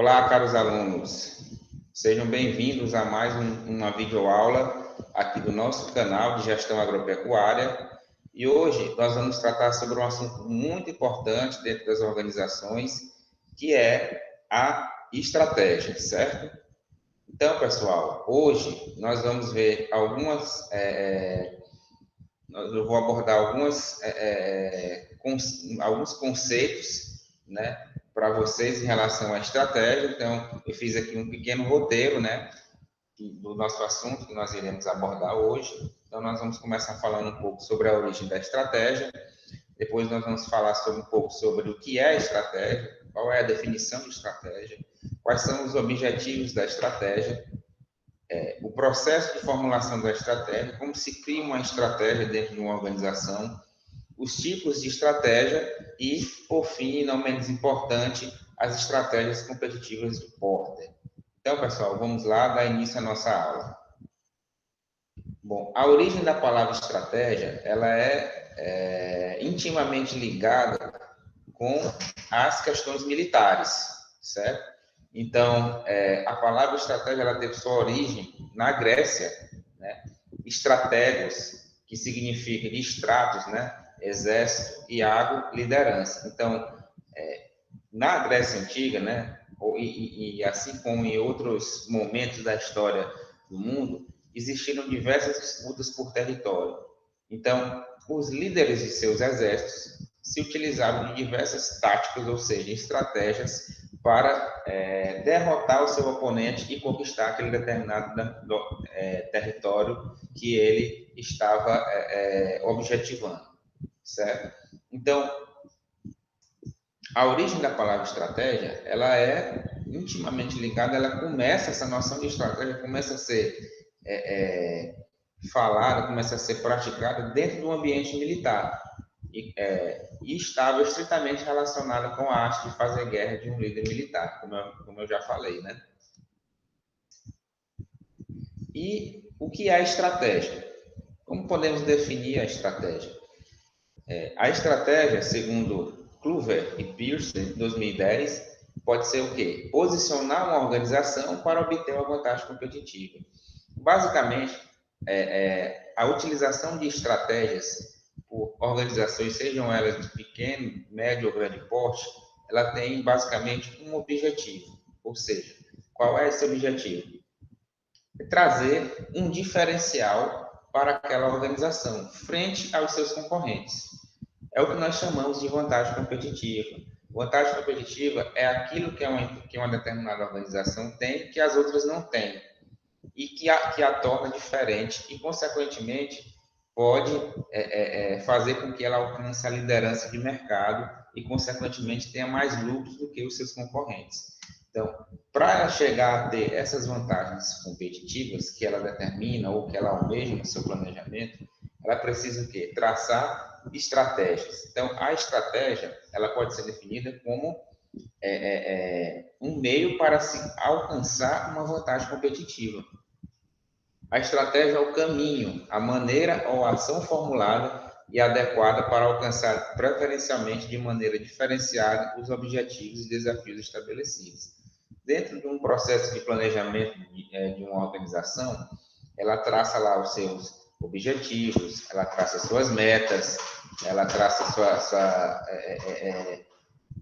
Olá, caros alunos. Sejam bem-vindos a mais uma videoaula aqui do nosso canal de Gestão Agropecuária. E hoje nós vamos tratar sobre um assunto muito importante dentro das organizações, que é a estratégia, certo? Então, pessoal, hoje nós vamos ver eu vou abordar alguns conceitos, né, para vocês em relação à estratégia. Então, eu fiz aqui um pequeno roteiro, né, do nosso assunto que nós iremos abordar hoje. Então, nós vamos começar falando um pouco sobre a origem da estratégia. Depois, nós vamos falar um pouco sobre o que é estratégia, qual é a definição de estratégia, quais são os objetivos da estratégia, o processo de formulação da estratégia, como se cria uma estratégia dentro de uma organização, os tipos de estratégia e, por fim, não menos importante, as estratégias competitivas de Porter. Então, pessoal, vamos lá dar início à nossa aula. Bom, a origem da palavra estratégia, ela é intimamente ligada com as questões militares, certo? Então, a palavra estratégia, ela teve sua origem na Grécia, né? Estrategos, que significa de estratos, né? Exército, e ago, liderança. Então, na Grécia Antiga, né? E assim como em outros momentos da história do mundo, existiram diversas disputas por território. Então, os líderes de seus exércitos se utilizavam de diversas táticas, ou seja, estratégias, para derrotar o seu oponente e conquistar aquele determinado território que ele estava objetivando, certo? Então, a origem da palavra estratégia, ela é intimamente ligada, essa noção de estratégia começa a ser falada, começa a ser praticada dentro do ambiente militar e estava estritamente relacionada com a arte de fazer guerra de um líder militar, como eu já falei, né? E o que é a estratégia? Como podemos definir a estratégia? A estratégia, segundo Kluver e Pearce, em 2010, pode ser o quê? Posicionar uma organização para obter uma vantagem competitiva. Basicamente, a utilização de estratégias por organizações, sejam elas de pequeno, médio ou grande porte, ela tem basicamente um objetivo. Ou seja, qual é esse objetivo? É trazer um diferencial para aquela organização frente aos seus concorrentes. É o que nós chamamos de vantagem competitiva. Vantagem competitiva é aquilo que uma determinada organização tem que as outras não têm e que a torna diferente e, consequentemente, pode fazer com que ela alcance a liderança de mercado e, consequentemente, tenha mais lucros do que os seus concorrentes. Então, para chegar a ter essas vantagens competitivas que ela determina ou que ela almeja no seu planejamento, ela precisa o quê? Traçar estratégias. Então, a estratégia, ela pode ser definida como um meio para se alcançar uma vantagem competitiva. A estratégia é o caminho, a maneira ou a ação formulada e adequada para alcançar preferencialmente de maneira diferenciada os objetivos e desafios estabelecidos. Dentro de um processo de planejamento de uma organização, ela traça lá os seus objetivos, ela traça suas metas, ela traça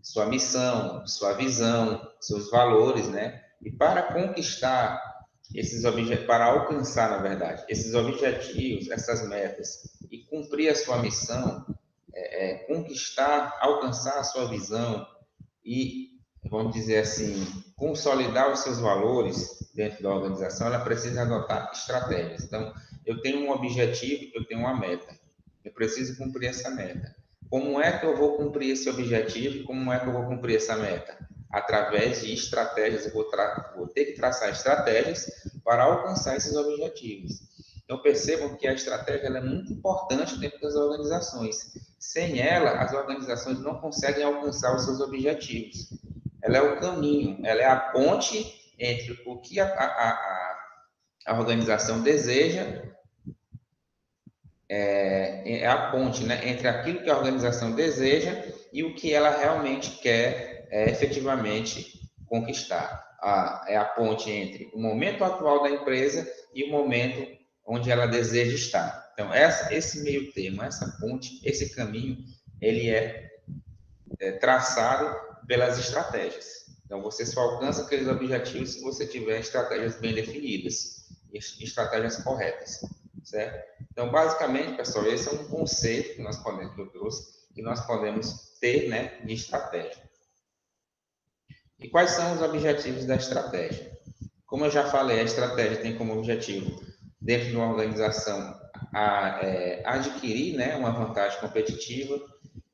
sua missão, sua visão, seus valores, né? E para conquistar para alcançar, na verdade, esses objetivos, essas metas e cumprir a sua missão, conquistar, alcançar a sua visão e, vamos dizer assim, consolidar os seus valores dentro da organização, ela precisa adotar estratégias. Então, eu tenho um objetivo, eu tenho uma meta. Eu preciso cumprir essa meta. Como é que eu vou cumprir esse objetivo? Como é que eu vou cumprir essa meta? Através de estratégias, eu vou ter que traçar estratégias para alcançar esses objetivos. Então, percebam que a estratégia é muito importante dentro das organizações. Sem ela, as organizações não conseguem alcançar os seus objetivos. Ela é o caminho, ela é a ponte entre o que a organização deseja, é a ponte, né, entre aquilo que a organização deseja e o que ela realmente quer efetivamente conquistar. É a ponte entre o momento atual da empresa e o momento onde ela deseja estar. Então, esse meio termo, essa ponte, esse caminho, ele é traçado pelas estratégias. Então, você só alcança aqueles objetivos se você tiver estratégias bem definidas e estratégias corretas, certo? Então, basicamente, pessoal, esse é um conceito que eu trouxe, que nós podemos ter, né, de estratégia. E quais são os objetivos da estratégia? Como eu já falei, a estratégia tem como objetivo, dentro de uma organização, adquirir, né, uma vantagem competitiva,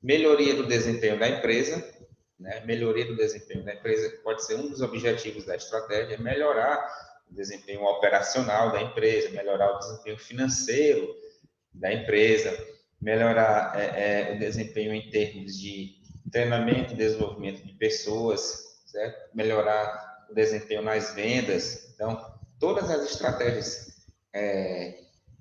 melhoria do desempenho da empresa, né? Melhoria do desempenho da empresa pode ser um dos objetivos da estratégia, melhorar o desempenho operacional da empresa, melhorar o desempenho financeiro da empresa, melhorar o desempenho em termos de treinamento e desenvolvimento de pessoas, certo? Melhorar o desempenho nas vendas. Então, todas as estratégias,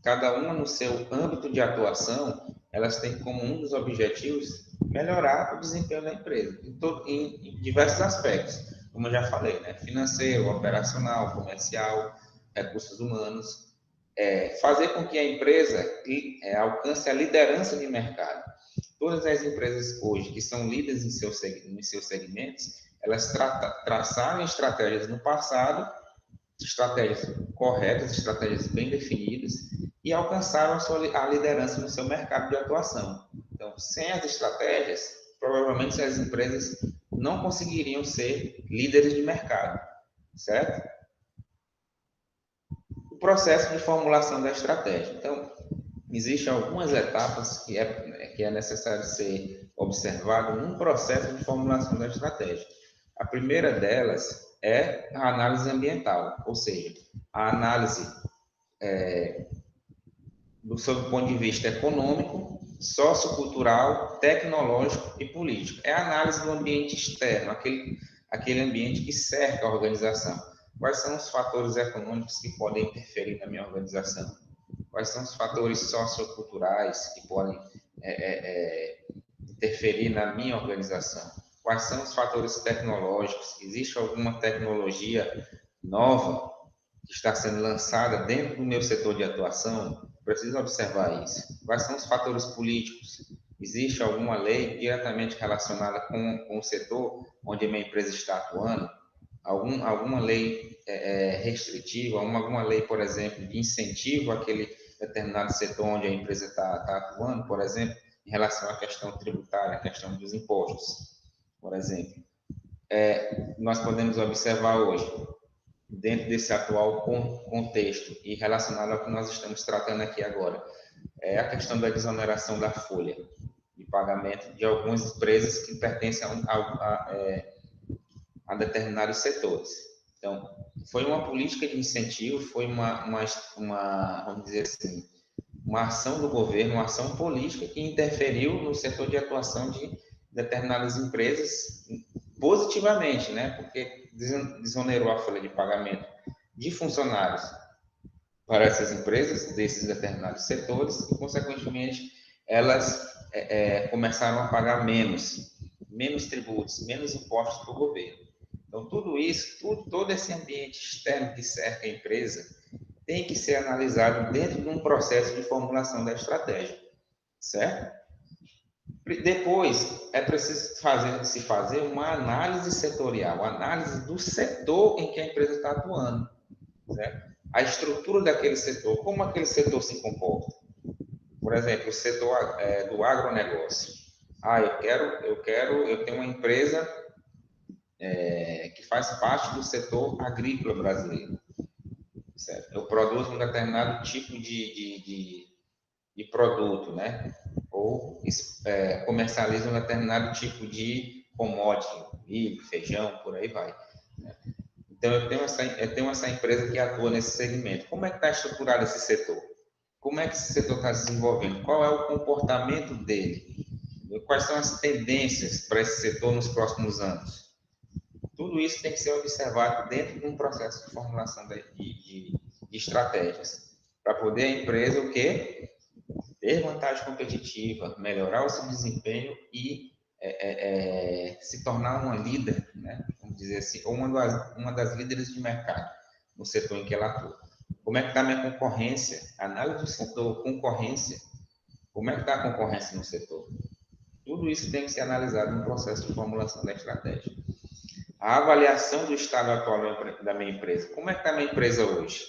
cada uma no seu âmbito de atuação, elas têm como um dos objetivos melhorar o desempenho da empresa, em diversos aspectos, como eu já falei, né? Financeiro, operacional, comercial, recursos humanos, fazer com que a empresa alcance a liderança de mercado. Todas as empresas hoje que são líderes em seus segmentos, elas traçaram estratégias no passado, estratégias corretas, estratégias bem definidas, e alcançaram a liderança no seu mercado de atuação. Então, sem as estratégias, provavelmente as empresas não conseguiriam ser líderes de mercado, certo? O processo de formulação da estratégia. Então, existem algumas etapas que é necessário ser observado num processo de formulação da estratégia. A primeira delas é a análise ambiental, ou seja, a análise do seu ponto de vista econômico, sociocultural, tecnológico e político. É a análise do ambiente externo, aquele ambiente que cerca a organização. Quais são os fatores econômicos que podem interferir na minha organização? Quais são os fatores socioculturais que podem interferir na minha organização? Quais são os fatores tecnológicos? Existe alguma tecnologia nova que está sendo lançada dentro do meu setor de atuação? Preciso observar isso. Quais são os fatores políticos? Existe alguma lei diretamente relacionada com o setor onde a minha empresa está atuando? Alguma lei restritiva, alguma lei, por exemplo, de incentivo àquele determinado setor onde a empresa está atuando, por exemplo, em relação à questão tributária, à questão dos impostos, por exemplo. Nós podemos observar hoje, dentro desse atual contexto e relacionado ao que nós estamos tratando aqui agora, é a questão da desoneração da folha de pagamento de algumas empresas que pertencem a determinados setores. Então, foi uma política de incentivo, foi vamos dizer assim, uma ação do governo, uma ação política que interferiu no setor de atuação de determinadas empresas positivamente, né? Porque desonerou a folha de pagamento de funcionários para essas empresas, desses determinados setores, e, consequentemente, elas começaram a pagar menos tributos, menos impostos para o governo. Então, tudo isso, todo esse ambiente externo que cerca a empresa tem que ser analisado dentro de um processo de formulação da estratégia, certo? Depois, é preciso se fazer uma análise setorial, análise do setor em que a empresa está atuando, certo? A estrutura daquele setor, como aquele setor se comporta. Por exemplo, o setor do agronegócio. Eu tenho uma empresa que faz parte do setor agrícola brasileiro. Certo? Eu produzo um determinado tipo de produto, né? Ou comercializo um determinado tipo de commodity, milho, feijão, por aí vai. Né? Então, eu tenho essa empresa que atua nesse segmento. Como é que está estruturado esse setor? Como é que esse setor está se desenvolvendo? Qual é o comportamento dele? Quais são as tendências para esse setor nos próximos anos? Tudo isso tem que ser observado dentro de um processo de formulação de estratégias, para poder a empresa o quê? Ter vantagem competitiva, melhorar o seu desempenho e se tornar uma líder, né? vamos dizer assim, ou uma das líderes de mercado no setor em que ela atua. Como é que está a minha concorrência? Análise do setor, concorrência. Como é que está a concorrência no setor? Tudo isso tem que ser analisado no processo de formulação da estratégia. A avaliação do estado atual da minha empresa. Como é que está a minha empresa hoje?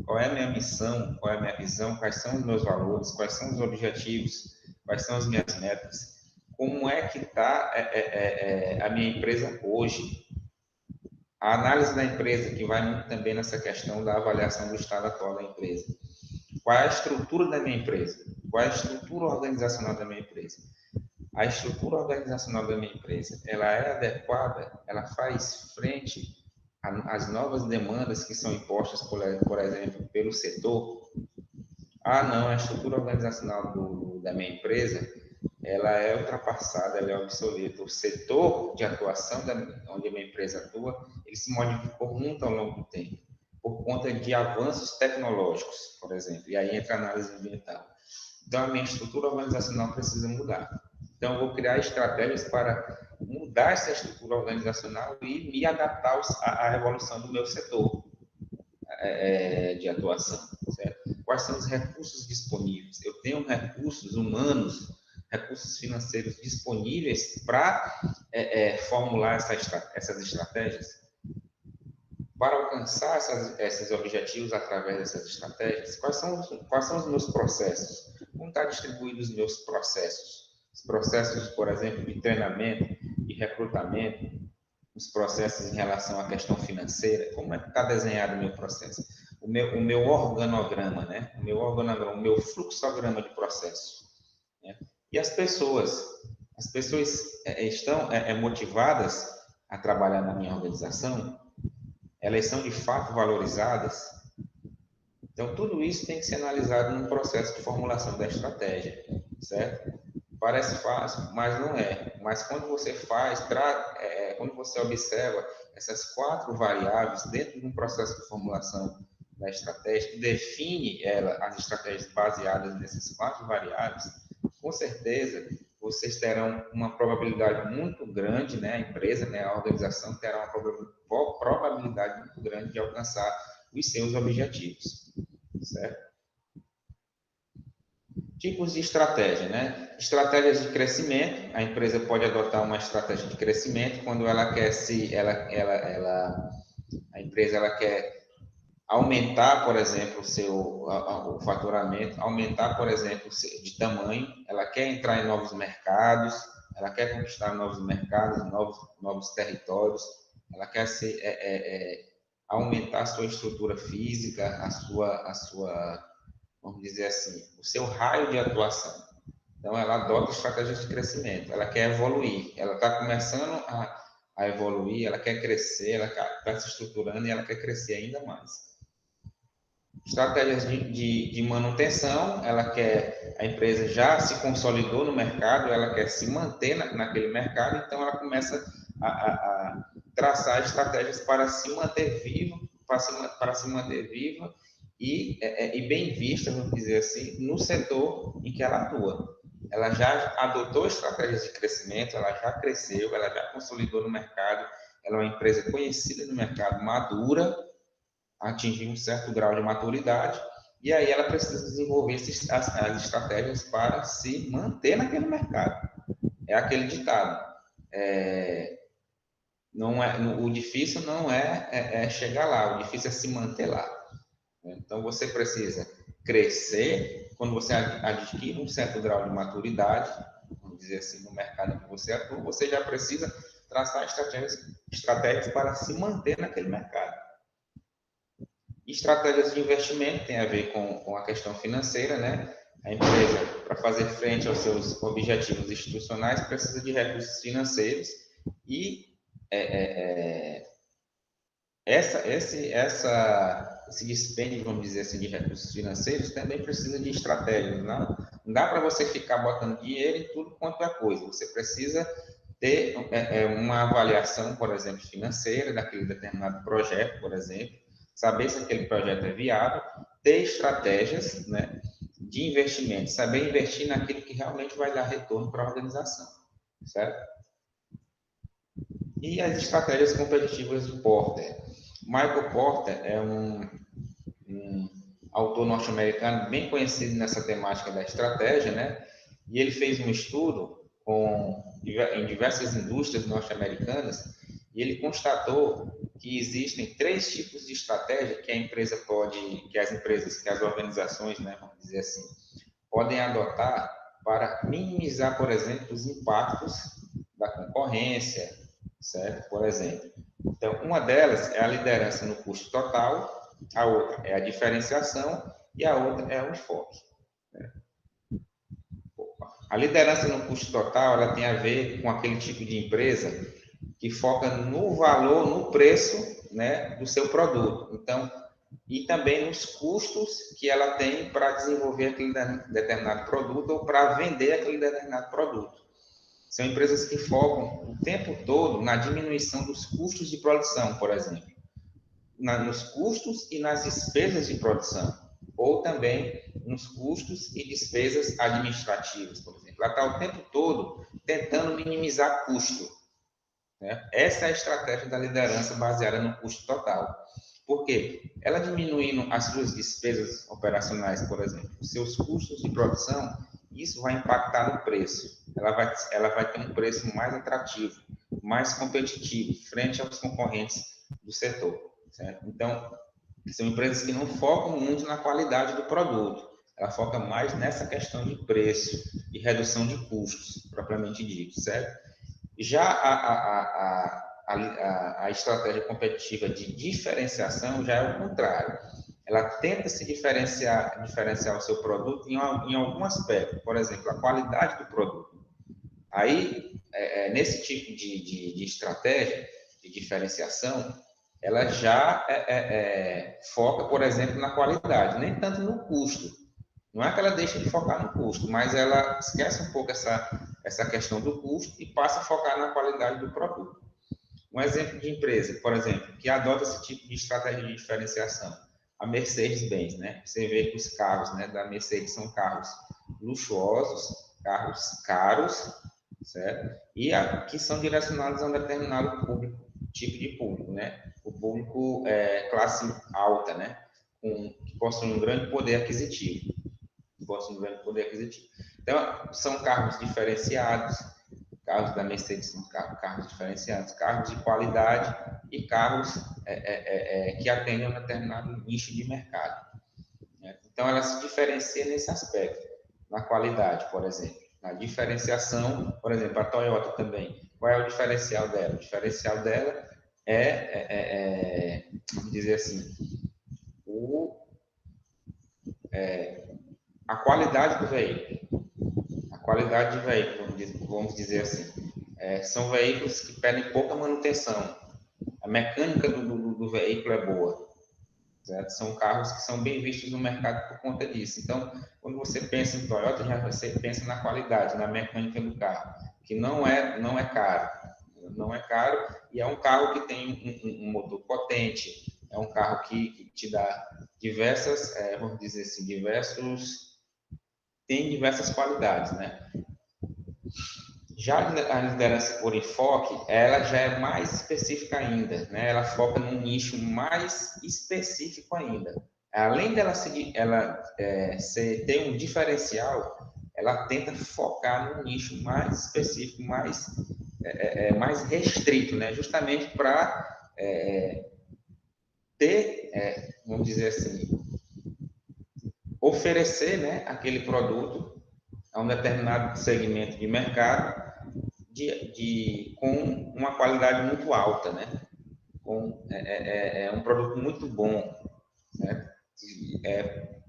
Qual é a minha missão? Qual é a minha visão? Quais são os meus valores? Quais são os objetivos? Quais são as minhas metas? Como é que está a minha empresa hoje? A análise da empresa, que vai muito também nessa questão da avaliação do estado atual da empresa. Qual é a estrutura da minha empresa? Qual é a estrutura organizacional da minha empresa? A estrutura organizacional da minha empresa, ela é adequada? Ela faz frente às novas demandas que são impostas, por exemplo, pelo setor? Ah, não, a estrutura organizacional da minha empresa, ela é ultrapassada, ela é obsoleta. O setor de atuação onde a minha empresa atua, ele se modificou muito ao longo do tempo, por conta de avanços tecnológicos, por exemplo, e aí entra a análise ambiental. Então, a minha estrutura organizacional precisa mudar. Então, eu vou criar estratégias para mudar essa estrutura organizacional e me adaptar à evolução do meu setor de atuação, certo? Quais são os recursos disponíveis? Eu tenho recursos humanos, recursos financeiros disponíveis para formular essas estratégias? Para alcançar esses objetivos através dessas estratégias, quais são os meus processos? Como está distribuído os meus processos? Os processos, por exemplo, de treinamento, de recrutamento, os processos em relação à questão financeira, como é que está desenhado o meu processo? O meu organograma, né? O meu fluxograma de processo. Né? E as pessoas estão motivadas a trabalhar na minha organização? Elas são de fato valorizadas? Então, tudo isso tem que ser analisado no processo de formulação da estratégia, certo? Parece fácil, mas não é. Mas quando você quando você observa essas 4 variáveis dentro de um processo de formulação da estratégia, que define as estratégias baseadas nessas 4 variáveis, com certeza vocês terão uma probabilidade muito grande, né? A empresa, né? A organização terá uma probabilidade muito grande de alcançar os seus objetivos, certo? Tipos de estratégia, né? Estratégias de crescimento. A empresa pode adotar uma estratégia de crescimento quando ela quer a empresa ela quer aumentar, por exemplo, o faturamento, aumentar, por exemplo, de tamanho, ela quer entrar em novos mercados, ela quer conquistar novos mercados, novos territórios, ela quer aumentar a sua estrutura física, a sua, vamos dizer assim, o seu raio de atuação. Então, ela adota estratégias de crescimento, ela quer evoluir, ela está começando a evoluir, ela quer crescer, ela está se estruturando e ela quer crescer ainda mais. Estratégias de manutenção, a empresa já se consolidou no mercado, ela quer se manter naquele mercado, então ela começa a traçar estratégias para se manter viva, e bem vista, vamos dizer assim, no setor em que ela atua. Ela já adotou estratégias de crescimento, ela já cresceu, ela já consolidou no mercado, ela é uma empresa conhecida no mercado, madura, atingir um certo grau de maturidade, e aí ela precisa desenvolver as estratégias para se manter naquele mercado. É aquele ditado. O difícil não é chegar lá, o difícil é se manter lá. Então, você precisa crescer quando você adquire um certo grau de maturidade, vamos dizer assim, no mercado em que você atua, você já precisa traçar estratégias para se manter naquele mercado. Estratégias de investimento tem a ver com a questão financeira, né? A empresa, para fazer frente aos seus objetivos institucionais, precisa de recursos financeiros e esse dispêndio, vamos dizer assim, de recursos financeiros também precisa de estratégias. Não dá para você ficar botando dinheiro em tudo quanto é coisa. Você precisa ter uma avaliação, por exemplo, financeira daquele determinado projeto, por exemplo, saber se aquele projeto é viável, ter estratégias, né, de investimento, saber investir naquilo que realmente vai dar retorno para a organização, certo? E as estratégias competitivas do Porter. Michael Porter é um autor norte-americano bem conhecido nessa temática da estratégia, né? E ele fez um estudo em diversas indústrias norte-americanas e ele constatou que existem 3 tipos de estratégia que a empresa pode, que as organizações, né, vamos dizer assim, podem adotar para minimizar, por exemplo, os impactos da concorrência, certo? Por exemplo. Então, uma delas é a liderança no custo total, a outra é a diferenciação e a outra é o enfoque. A liderança no custo total, ela tem a ver com aquele tipo de empresa que foca no valor, no preço, né, do seu produto. Então, e também nos custos que ela tem para desenvolver aquele determinado produto ou para vender aquele determinado produto. São empresas que focam o tempo todo na diminuição dos custos de produção, por exemplo, nos custos e nas despesas de produção, ou também nos custos e despesas administrativas, por exemplo. Ela está o tempo todo tentando minimizar custo. Né? Essa é a estratégia da liderança baseada no custo total. Por quê? Ela diminuindo as suas despesas operacionais, por exemplo, os seus custos de produção, isso vai impactar no preço. Ela vai ter um preço mais atrativo, mais competitivo, frente aos concorrentes do setor. Certo? Então, são empresas que não focam muito na qualidade do produto. Ela foca mais nessa questão de preço e redução de custos, propriamente dito, certo? Já a estratégia competitiva de diferenciação já é o contrário. Ela tenta se diferenciar o seu produto em algum aspecto, por exemplo, a qualidade do produto. Aí, nesse tipo de estratégia de diferenciação, ela já foca, por exemplo, na qualidade, nem tanto no custo. Não é que ela deixa de focar no custo, mas ela esquece um pouco essa questão do custo e passa a focar na qualidade do produto. Um exemplo de empresa, por exemplo, que adota esse tipo de estratégia de diferenciação, a Mercedes-Benz, né? Você vê que os carros, né, da Mercedes são carros luxuosos, carros caros, certo? E que são direcionados a um determinado público, tipo de público, né? O público classe alta, né? Que possui um grande poder aquisitivo. Então, são carros diferenciados, carros da Mercedes são carros diferenciados, carros de qualidade e carros que atendem a um determinado nicho de mercado. Né? Então, ela se diferencia nesse aspecto, na qualidade, por exemplo. Na diferenciação, por exemplo, a Toyota também. Qual é o diferencial dela? O diferencial dela vamos dizer assim, a qualidade do veículo. A qualidade de veículo, vamos dizer assim. São veículos que pedem pouca manutenção. A mecânica do veículo é boa. Certo? São carros que são bem vistos no mercado por conta disso. Então, quando você pensa em Toyota, já você pensa na qualidade, na mecânica do carro, que não é caro. Não é caro e é um carro que tem um motor potente, é um carro que te dá diversas, vamos dizer assim, tem diversas qualidades, né? Já a liderança por enfoque, ela já é mais específica ainda, né? Ela foca num nicho mais específico ainda. Além dela ter um diferencial, ela tenta focar num nicho mais específico, mais restrito, né? Justamente para vamos dizer assim, oferecer, né, aquele produto a um determinado segmento de mercado com uma qualidade muito alta, né? Um produto muito bom, né?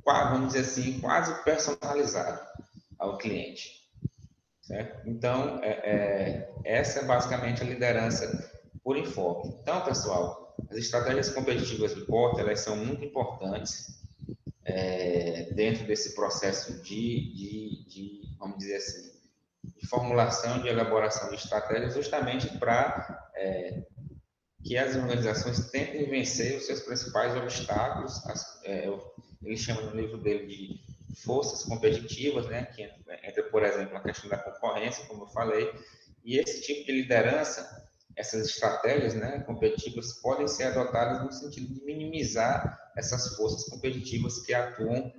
Vamos dizer assim, quase personalizado ao cliente. Certo? Então, essa é basicamente a liderança por enfoque. Então, pessoal, as estratégias competitivas do Porter, elas são muito importantes dentro desse processo vamos dizer assim, de formulação, de elaboração de estratégias, justamente para que as organizações tentem vencer os seus principais obstáculos. Ele chama no livro dele de forças competitivas, né, que entra, por exemplo, a questão da concorrência, como eu falei, e esse tipo de liderança, essas estratégias, né, competitivas podem ser adotadas no sentido de minimizar essas forças competitivas que atuam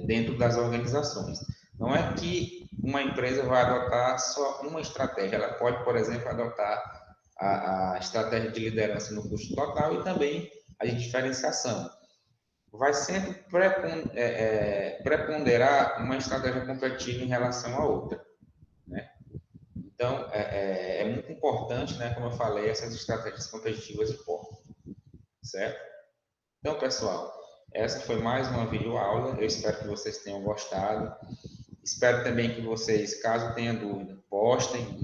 dentro das organizações. Não é que uma empresa vai adotar só uma estratégia, ela pode, por exemplo, adotar a estratégia de liderança no custo total e também a de diferenciação. Vai sempre preponderar uma estratégia competitiva em relação à outra, né? Então, é muito importante, né, como eu falei, essas estratégias competitivas de porta, certo? Então, pessoal, essa foi mais uma videoaula. Eu espero que vocês tenham gostado. Espero também que vocês, caso tenham dúvida, postem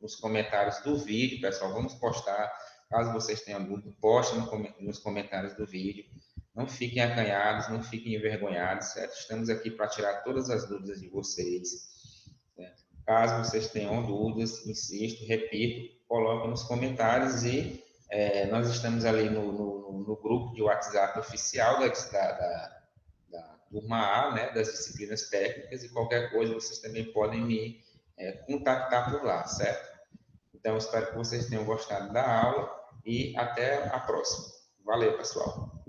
nos comentários do vídeo, pessoal. Vamos postar. Caso vocês tenham dúvida, postem nos comentários do vídeo. Não fiquem acanhados, não fiquem envergonhados, certo? Estamos aqui para tirar todas as dúvidas de vocês. Certo? Caso vocês tenham dúvidas, insisto, repito, coloquem nos comentários e nós estamos ali no grupo de WhatsApp oficial da turma A, né, das disciplinas técnicas, e qualquer coisa vocês também podem me contactar por lá, certo? Então, espero que vocês tenham gostado da aula e até a próxima. Valeu, pessoal!